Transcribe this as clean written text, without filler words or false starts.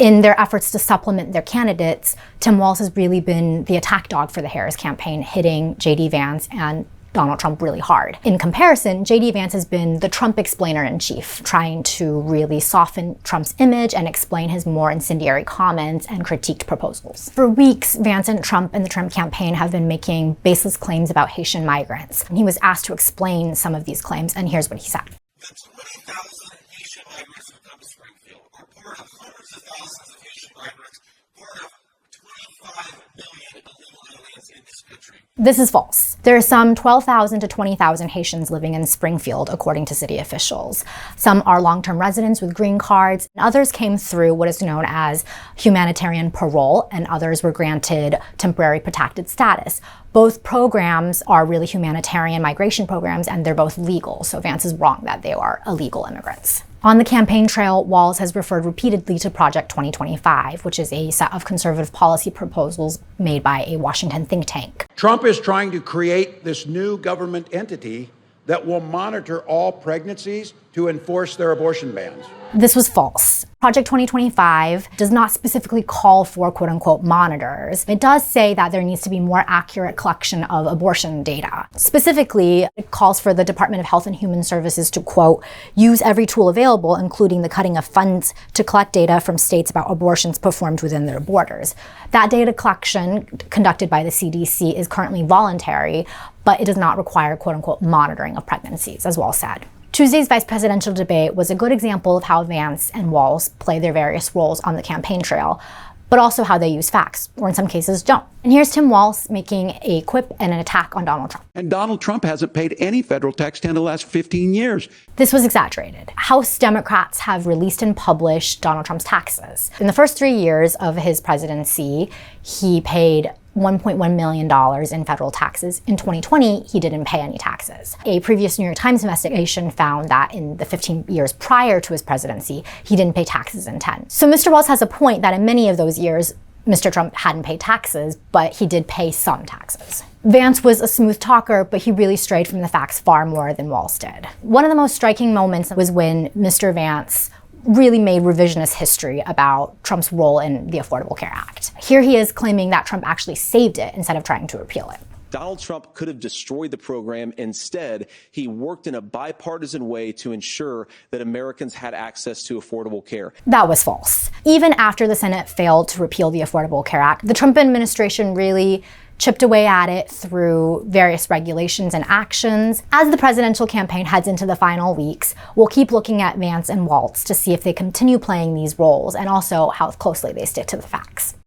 In their efforts to supplement their candidates, Tim Walz has really been the attack dog for the Harris campaign, hitting J.D. Vance and Donald Trump really hard. In comparison, J.D. Vance has been the Trump explainer-in-chief, trying to really soften Trump's image and explain his more incendiary comments and critiqued proposals. For weeks, Vance and Trump and the Trump campaign have been making baseless claims about Haitian migrants. And he was asked to explain some of these claims, and here's what he said. The 20,000 Haitian migrants who come to Springfield are part of hundreds of thousands of Haitian migrants, part of 25 million illegal aliens in this country. This is false. There are some 12,000 to 20,000 Haitians living in Springfield, according to city officials. Some are long-term residents with green cards, and others came through what is known as humanitarian parole, and others were granted temporary protected status. Both programs are really humanitarian migration programs, and they're both legal, so Vance is wrong that they are illegal immigrants. On the campaign trail, Walz has referred repeatedly to Project 2025, which is a set of conservative policy proposals made by a Washington think tank. Trump is trying to create this new government entity that will monitor all pregnancies to enforce their abortion bans. This was false. Project 2025 does not specifically call for quote-unquote monitors. It does say that there needs to be more accurate collection of abortion data. Specifically, it calls for the Department of Health and Human Services to, quote, use every tool available, including the cutting of funds, to collect data from states about abortions performed within their borders. That data collection conducted by the CDC is currently voluntary, but it does not require quote-unquote monitoring of pregnancies, as Walz said. Tuesday's vice presidential debate was a good example of how Vance and Walz play their various roles on the campaign trail, but also how they use facts, or in some cases don't. And here's Tim Walz making a quip and an attack on Donald Trump. And Donald Trump hasn't paid any federal tax in the last 15 years. This was exaggerated. House Democrats have released and published Donald Trump's taxes. In the first 3 years of his presidency, he paid $1.1 million in federal taxes. In 2020, he didn't pay any taxes. A previous New York Times investigation found that in the 15 years prior to his presidency, he didn't pay taxes in 10. So Mr. Walz has a point that in many of those years, Mr. Trump hadn't paid taxes, but he did pay some taxes. Vance was a smooth talker, but he really strayed from the facts far more than Walz did. One of the most striking moments was when Mr. Vance really made revisionist history about Trump's role in the Affordable Care Act. Here he is claiming that Trump actually saved it instead of trying to repeal it. Donald Trump could have destroyed the program. Instead, he worked in a bipartisan way to ensure that Americans had access to affordable care. That was false. Even after the Senate failed to repeal the Affordable Care Act, the Trump administration really chipped away at it through various regulations and actions. As the presidential campaign heads into the final weeks, we'll keep looking at Vance and Walz to see if they continue playing these roles and also how closely they stick to the facts.